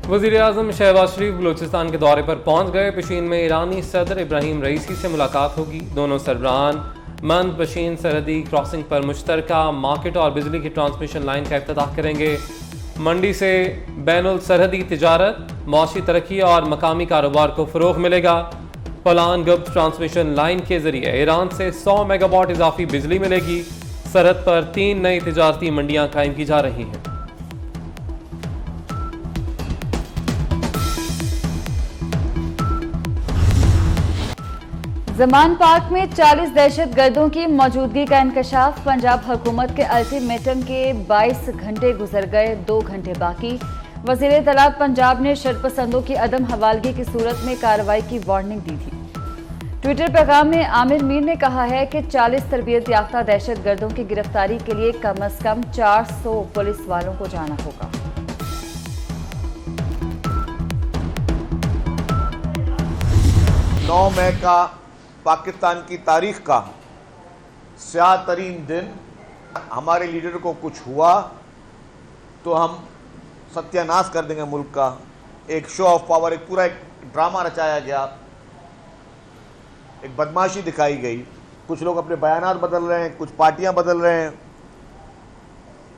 वज़ीर-ए-आज़म शहबाज शरीफ बलूचिस्तान के दौरे पर पहुंच गए। पशीन में ईरानी सदर इब्राहिम रईसी से मुलाकात होगी। दोनों सरबराहान मंद पशीन सरहदी क्रॉसिंग पर मुश्तरका मार्केट और बिजली की ट्रांसमिशन लाइन का इफ्तिताह करेंगे। मंडी से बैनुल सरहदी तिजारत, मौशी तरक्की और मकामी कारोबार को फ़रोग़ मिलेगा। फलान गुप्त ट्रांसमिशन लाइन के जरिए ईरान से 100 मेगावाट इजाफी बिजली मिलेगी। सरहद पर 3 नई तिजारती मंडियां कायम की जा रही हैं। ज़मान पार्क में 40 दहशतगर्दों की मौजूदगी का इंकशाफ। पंजाब हुकूमत के अल्टीमेटम के 22 घंटे गुजर गए, 2 घंटे बाकी। वज़ीर इत्तलात पंजाब ने शरपसंदों की अदम हवालगी की सूरत में कार्रवाई की वार्निंग दी थी। ट्विटर पैगाम में आमिर मीर ने कहा है कि 40 तरबियत याफ्ता दहशतगर्दों की गिरफ्तारी के लिए कम अज कम 400 पुलिस वालों को जाना होगा। 9 मई का पाकिस्तान की तारीख का स्याह तरीन दिन। हमारे लीडर को कुछ हुआ तो हम सत्यानाश कर देंगे मुल्क का। एक शो ऑफ पावर, एक पूरा एक ड्रामा रचाया गया, एक बदमाशी दिखाई गई। कुछ लोग अपने बयानात बदल रहे हैं, कुछ पार्टियां बदल रहे हैं,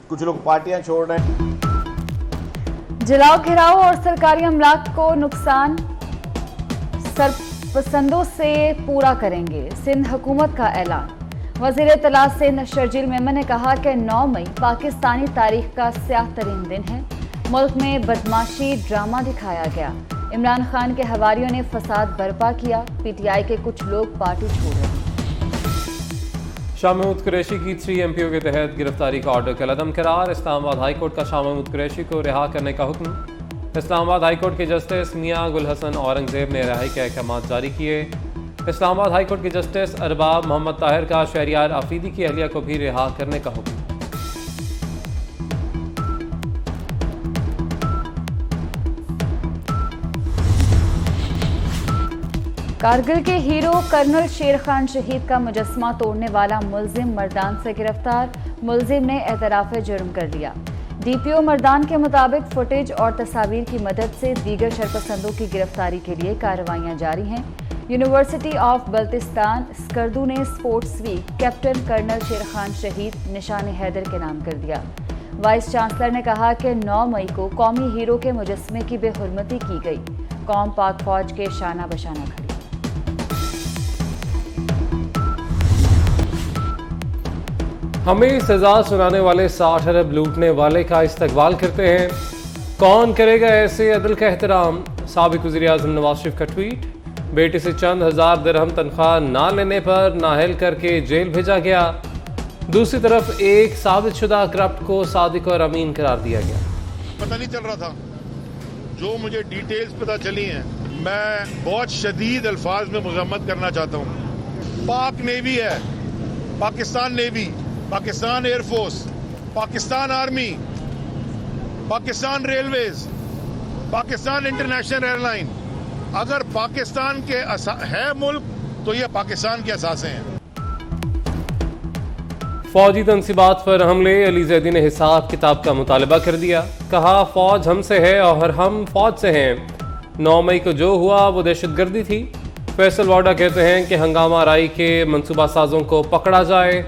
कुछ लोग पार्टियां छोड़ रहे हैं। जलाओ घिराव और सरकारी अमलाक को नुकसान सरपसंदों से पूरा करेंगे, सिंध हुकूमत का ऐलान। वज़ीर इत्तलात सिंध शर्जील मेमन ने कहा कि 9 मई पाकिस्तानी तारीख का स्याह तरीन दिन है। मुल्क में बदमाशी ड्रामा दिखाया गया। इमरान खान के हवारियों ने फसाद बर्पा किया। PTI के कुछ लोग पार्टी छोड़ रहे हैं। शाह महमूद कुरैशी की 3 MPO के तहत गिरफ्तारी का ऑर्डर कलअदम करार। इस्लामाबाद हाई कोर्ट का शाह महमूद कुरैशी को रिहा करने का हुक्म। इस्लामाबाद हाई कोर्ट के जस्टिस मियां गुल हसन औरंगजेब ने रिहाई के अहकाम जारी किए। इस्लामाबाद हाई कोर्ट के जस्टिस अरबाब मोहम्मद ताहिर का शहरियार आफरीदी की अहलिया को भी रिहा करने का हुक्म। कारगिल के हीरो कर्नल शेर खान शहीद का मुजस्मा तोड़ने वाला मुलजिम मर्दान से गिरफ्तार। मुलजिम ने एतराफ़ जुर्म कर लिया। DPO मर्दान के मुताबिक फुटेज और तस्वीर की मदद से दीगर शरपसंदों की गिरफ्तारी के लिए कार्रवाइयाँ जारी हैं। यूनिवर्सिटी ऑफ बल्तिस्तान स्कर्दू ने स्पोर्ट्स वीक कैप्टन कर्नल शेर खान शहीद निशान हैदर के नाम कर दिया। वाइस चांसलर ने कहा कि 9 मई को कौमी हीरो के मुजस्मे की बेहुरमती की गई। कौम पाक फौज के शाना बशाना खड़ी। हमें सजा सुनाने वाले 60 अरब लूटने वाले का इस्तकबाल करते हैं। कौन करेगा ऐसे अदल का एहतराम। साबिक वज़ीर-ए-आज़म नवाज शरीफ का ट्वीट। बेटे से चंद हज़ार दिरहम तनख्वाह ना लेने पर नाअहल करके जेल भेजा गया। दूसरी तरफ एक साबितशुदा करप्ट को सादिक और अमीन करार दिया गया। पता नहीं चल रहा था, जो मुझे डिटेल्स पता चली हैं, मैं बहुत शदीद अल्फाज में मज़म्मत करना चाहता हूँ। पाक नेवी है, Pakistan navy, Pakistan air force, Pakistan army, Pakistan railways, Pakistan international airline. अगर पाकिस्तान के है मुल्क तो ये पाकिस्तान के असासे हैं। फौजी तनसीबात पर हमले। अली जैदी ने हिसाब किताब का मुतालबा कर दिया। कहा फौज हमसे है और हम फौज से हैं। 9 मई को जो हुआ वो दहशतगर्दी थी। फैसल वाडा कहते हैं कि हंगामा आराई के मनसूबा साजों को पकड़ा जाए।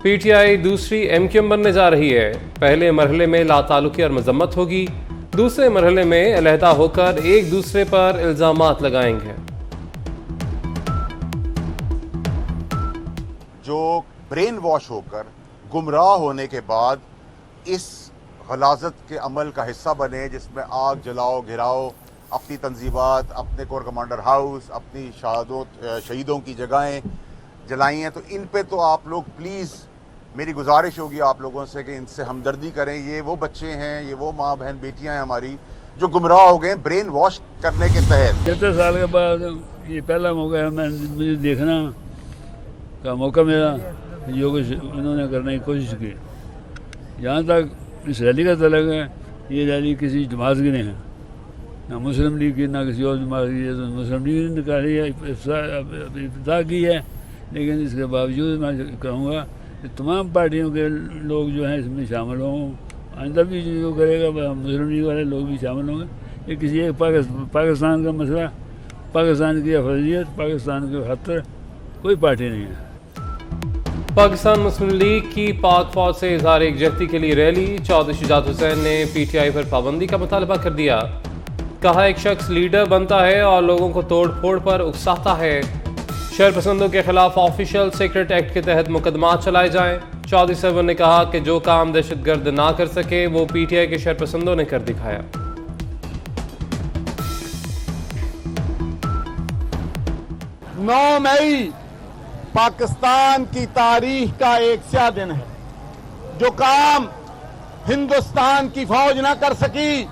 PTI दूसरी MQM बनने जा रही है। पहले मरहले में लाताल्लुकी और मजम्मत होगी, दूसरे मरहले में अलहदा होकर एक दूसरे पर इल्जामात लगाएंगे। जो ब्रेन वॉश होकर गुमराह होने के बाद इस गलाजत के अमल का हिस्सा बने, जिसमें आग जलाओ घिराओ, अपनी तंजीबात, अपने कोर कमांडर हाउस, अपनी शहीदों की जगहें जलाई हैं, तो इन पे तो आप लोग प्लीज़, मेरी गुजारिश होगी आप लोगों से कि इनसे हमदर्दी करें। ये वो बच्चे हैं, ये वो माँ बहन बेटियां हैं हमारी जो गुमराह हो गए ब्रेन वॉश करने के तहत। 70 साल के बाद ये पहला मौका है मुझे देखना का मौका मिला, जो कुछ इन्होंने करने की कोशिश की। यहाँ तक इस रैली का तलक है, ये रैली किसी जमात की नहीं है, ना मुस्लिम लीग की ना किसी और जमात की। तो मुस्लिम लीग ने निकाली है, इफ्ताह की है, लेकिन इसके बावजूद मैं कहूँगा कि तमाम पार्टियों के लोग जो हैं इसमें शामिल हों। आइंदा भी जो करेगा मुस्लिम लीग वाले लोग भी शामिल होंगे। ये किसी एक पाकिस्तान का मसला, पाकिस्तान की अफजलियत, पाकिस्तान के खतर कोई पार्टी नहीं है। पाकिस्तान मुस्लिम लीग की पाक फौज से इजहार एकजहती के लिए रैली। चौधरी शुजात हुसैन ने PTI पर पाबंदी का मुतालबा कर दिया। कहा एक शख्स लीडर बनता है और लोगों को तोड़ फोड़ पर उकसाता है। शरपसंदों के खिलाफ ऑफिशियल सीक्रेट एक्ट के तहत मुकदमा चलाए जाएं। चौधरी सरवर ने कहा कि जो काम दहशतगर्द ना कर सके वो PTI के शरपसंदों ने कर दिखाया। 9 मई पाकिस्तान की तारीख का एक स्या दिन है। जो काम हिंदुस्तान की फौज न कर सकी,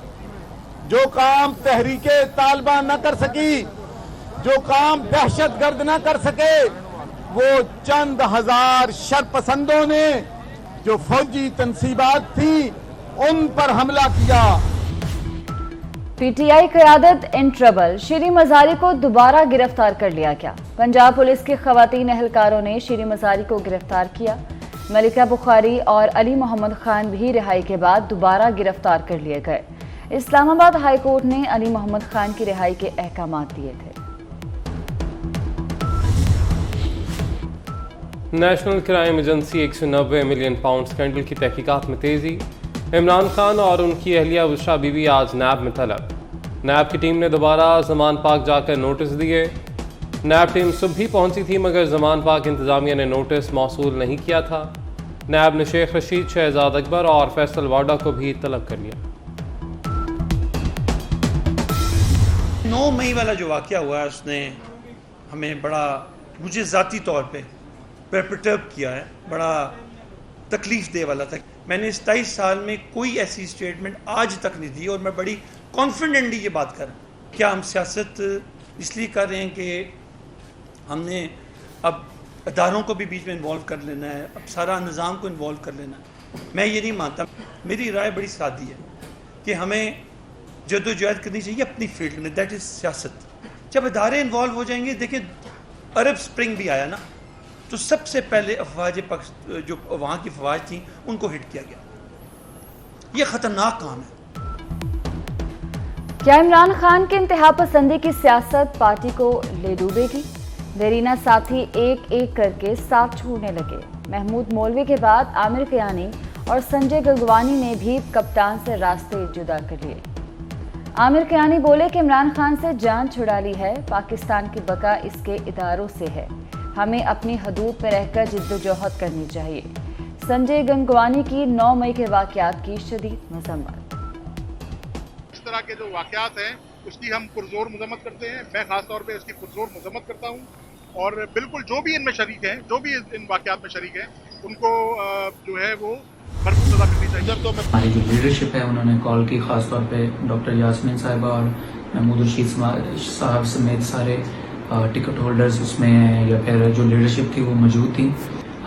जो काम तहरीके तालिबान न कर सकी, जो काम दहशतगर्द न कर सके, वो चंद हजार शरपसंदों ने जो फौजी तंसीबात थी उन पर हमला किया। PTI क़यादत इन ट्रबल। शीरी मज़ारी को दोबारा गिरफ्तार कर लिया गया। पंजाब पुलिस के खवातीन एहलकारों ने शीरी मज़ारी को गिरफ्तार किया। मलिका बुखारी और अली मोहम्मद खान भी रिहाई के बाद दोबारा गिरफ्तार कर लिए गए। इस्लामाबाद हाई कोर्ट ने अली मोहम्मद खान की रिहाई के अहकाम दिए थे। National crime agency 190 million pound scandal की तहकीकात में तेजी। इमरान खान और उनकी अहलिया बुशरा बीवी आज नैब में तलब। नैब की टीम ने दोबारा जमान पाक जाकर नोटिस दिए। नैब टीम सुबह ही पहुंची थी मगर जमान पाक इंतजामिया ने नोटिस मौसूल नहीं किया था। नैब ने शेख रशीद, शहजाद अकबर और फैसल वाडा को भी तलब कर लिया। 9 मई वाला जो वाक़या हुआ है उसने हमें बड़ा, मुझे ज़ाती तौर पे परटर्ब किया है, बड़ा तकलीफ दे वाला था। मैंने 27 साल में कोई ऐसी स्टेटमेंट आज तक नहीं दी और मैं बड़ी कॉन्फिडेंटली ये बात कर रहा हूँ। क्या हम सियासत इसलिए कर रहे हैं कि हमने अब अदारों को भी बीच में इन्वॉल्व कर लेना है, अब सारा निज़ाम को इन्वॉल्व कर लेना है? मैं ये नहीं मानता। मेरी राय बड़ी सादी है कि हमें जद्दोजहद करनी चाहिए अपनी फील्ड में, दैट इज़ सियासत। जब अदारे इन्वॉल्व हो जाएंगे, देखिए अरब स्प्रिंग भी आया ना, तो सबसे पहले अफवाज पक्ष जो वहाँ की अफवाज थी उनको हिट किया गया। ये ख़तरनाक काम है। क्या इमरान खान की इंतहा पसंदी की सियासत पार्टी को ले डूबेगी? देरीना साथी एक एक करके साथ छोड़ने लगे। महमूद मौलवी के बाद आमिर कियानी और संजय गंगवानी ने भी कप्तान से रास्ते जुदा कर लिए। आमिर कियानी बोले कि इमरान खान से जान छुड़ा ली है, पाकिस्तान की बका इसके इदारों से है, हमें अपनी हदूद में रहकर जिद्दोजहद करनी चाहिए। संजय गंगवानी की 9 मई के वाक़यात की शदीद मज़म्मत। इस तरह के जो वाक़यात हैं उसकी हम पुरजोर मज़म्मत करते हैं। मैं ख़ास तौर पे इसकी पुरजोर मज़म्मत करता हूँ और बिल्कुल जो भी इनमें शरीक हैं, जो भी इन वाक़यात में शरीक हैं, उनको जो है वो भरपूर सज़ा मिलनी चाहिए। तो हमारी जो लीडरशिप है उन्होंने कॉल की, ख़ास तौर पे डॉक्टर यास्मीन साहिबा और महमूद रशीद साहब समेत सारे टिकट होल्डर्स उसमें या फिर जो लीडरशिप थी वो मौजूद थी।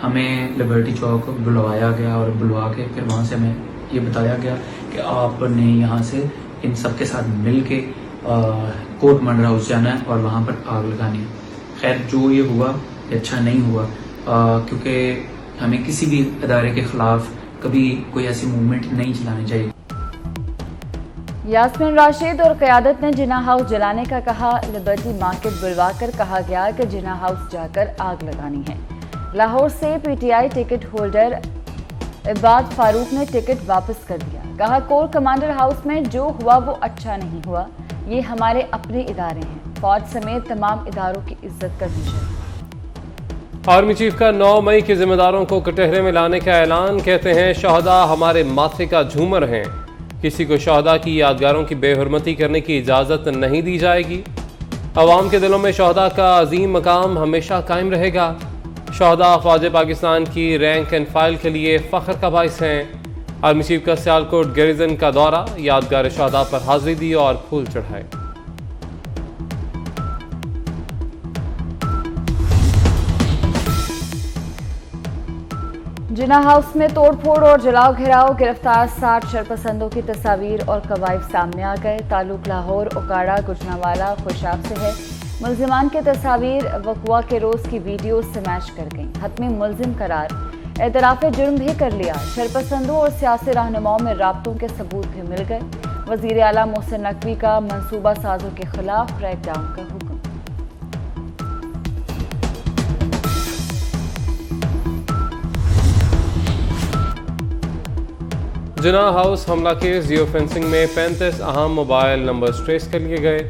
हमें लिबर्टी चौक बुलवाया गया और बुलवा के फिर वहाँ से हमें ये बताया गया कि आपने यहाँ से इन सब के साथ मिल के कोर्ट मंडर हाउस जाना है और वहाँ पर आग लगानी है। खैर जो ये हुआ ये अच्छा नहीं हुआ, क्योंकि हमें किसी भी अदारे के खिलाफ कभी कोई ऐसी मूवमेंट नहीं चलानी चाहिए। यास्मीन राशिद और क़यादत ने जिना हाउस जलाने का कहा। लिबर्टी मार्केट बुलवाकर कहा गया कि जिना हाउस जाकर आग लगानी है। लाहौर से PTI टिकट होल्डर इबाद फारूक ने टिकट वापस कर दिया। कहा कोर कमांडर हाउस में जो हुआ वो अच्छा नहीं हुआ, ये हमारे अपने इदारे हैं, फौज समेत तमाम इदारों की इज्जत करनी चाहिए। आर्मी चीफ का 9 मई के जिम्मेदारों को कटहरे में लाने का ऐलान। कहते हैं शहदा हमारे माथे का झूमर हैं, किसी को शहदा की यादगारों की बेहुरमती करने की इजाज़त नहीं दी जाएगी। अवाम के दिलों में शहदा का अजीम मकाम हमेशा कायम रहेगा। शहदा फ़ौज पाकिस्तान की रैंक एंड फाइल के लिए फ़ख्र का बाइस हैं। आर्मी चीफ का सियालकोट गैरिजन का दौरा, यादगार शहदा पर हाजिरी दी और फूल चढ़ाए। जिना हाउस में तोड़फोड़ और जलाओ घिराव, गिरफ्तार 60 शरपसंदों की तस्वीर और कवायद सामने आ गए। ताल्लुक लाहौर, ओकाड़ा, गुजरांवाला, खुशाब से है। मुल्जिमान की तस्वीर वक़्वा के रोज़ की वीडियो से मैच कर गईं। हतमी मुल्जिम करार, एतराफ़ जुर्म भी कर लिया। शरपसंदों और सियासी रहनुमाओं में राब्तों के सबूत भी मिल गए। वज़ीर आला मोहसिन नकवी का मंसूबा साजों के खिलाफ क्रैकडाउन का हुक्म। जिना हाउस हमला केस जियो फेंसिंग में 35 अहम मोबाइल नंबर्स ट्रेस कर लिए गए।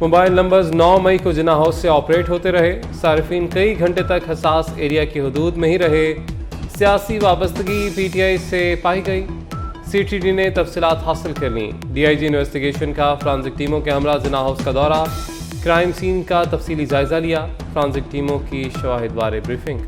मोबाइल नंबर्स 9 मई को जिना हाउस से ऑपरेट होते रहे। सार्फिन कई घंटे तक हसास एरिया की हदूद में ही रहे। सियासी वाबस्तगी PTI से पाई गई। CTD ने तफसीलात हासिल कर ली। DIG इन्वेस्टिगेशन का फ्रांसिक टीमों के हमरा जिना हाउस का दौरा। क्राइम सीन का तफसीली जायजा लिया। फ्रांसिक टीमों की शवाहिद बारे ब्रीफिंग।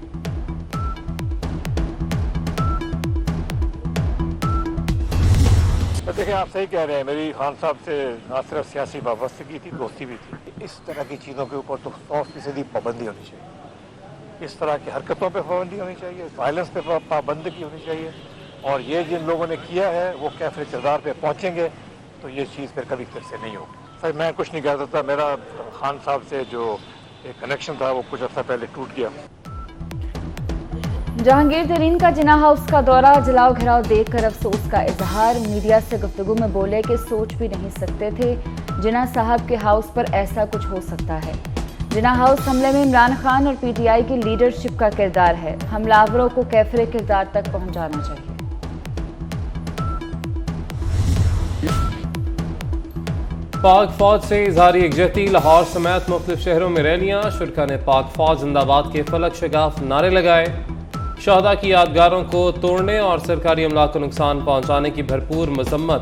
देखिए, आप सही कह रहे हैं। मेरी खान साहब से ना सिर्फ सियासी वाबस्तगी थी, दोस्ती भी थी। इस तरह की चीज़ों के ऊपर तो 100% पाबंदी होनी चाहिए। इस तरह की हरकतों पे पाबंदी होनी चाहिए, वायलेंस पे पाबंदी होनी चाहिए। और ये जिन लोगों ने किया है वो कैफरे किरदार पे पहुँचेंगे तो ये चीज़ फिर कभी फिर से नहीं होगी। सर, मैं कुछ नहीं कह सकता। मेरा खान साहब से जो एक कनेक्शन था वो कुछ अर्सा पहले टूट गया। जहांगीर तरीन का जिना हाउस का दौरा, जलाओ घिराव देखकर अफसोस का इजहार। मीडिया से गुफ्तगू में बोले कि सोच भी नहीं सकते थे जिना साहब के हाउस पर ऐसा कुछ हो सकता है। जिना हाउस हमले में इमरान खान और PTI की लीडरशिप का किरदार है। हमलावरों को कैफरे किरदार तक पहुंचाना चाहिए। पाक फौज से इजहारी यकजहती। लाहौर समेत मुख्तलिफ शहरों में रैलियां। शुरका ने पाक फौज जिंदाबाद के फलक शगाफ नारे लगाए। शहदा की यादगारों को तोड़ने और सरकारी अमला को नुकसान पहुंचाने की भरपूर मजम्मत।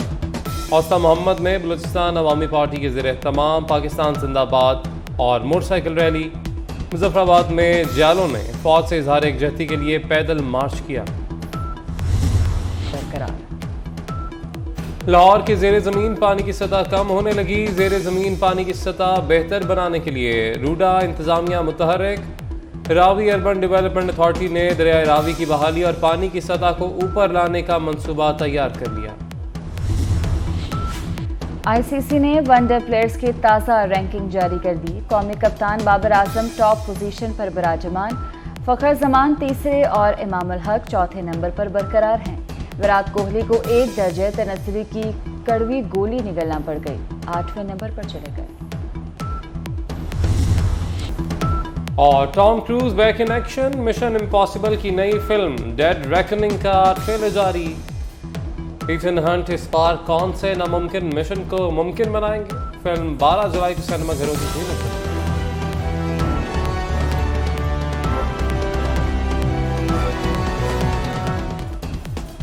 औसा मोहम्मद में बलूचिस्तान अवामी पार्टी के ज़ेर तमाम पाकिस्तान जिंदाबाद और मोटरसाइकिल रैली। मुजफ्फराबाद में जियालों ने फौज से इजहार यकजहती के लिए पैदल मार्च किया। लाहौर के ज़ेर ज़मीन पानी की सतह कम होने लगी। ज़ेर ज़मीन पानी की सतह बेहतर बनाने के लिए रूडा इंतजामिया मुतहर्रिक। रावी अर्बन डेवलपमेंट अथॉरिटी ने दरियाए रावी की बहाली और पानी की सतह को ऊपर लाने का मंसूबा तैयार कर लिया। ICC ने वनडे प्लेयर्स की ताज़ा रैंकिंग जारी कर दी। कौमी कप्तान बाबर आजम टॉप पोजीशन पर विराजमान। फ़खर जमान तीसरे और इमाम उल हक चौथे नंबर पर बरकरार हैं। विराट कोहली को 1 दर्जे तनस्सुरी की कड़वी गोली निगलना पड़ गई, 8वें नंबर पर चले गए। और Tom cruise back in action. Mission impossible की नई फिल्म डेड रेकनिंग का ट्रेलर जारी। इथन हंट इस बार कौन से नामुमकिन मिशन को मुमकिन बनाएंगे। फिल्म 12 जुलाई को सिनेमाघरों की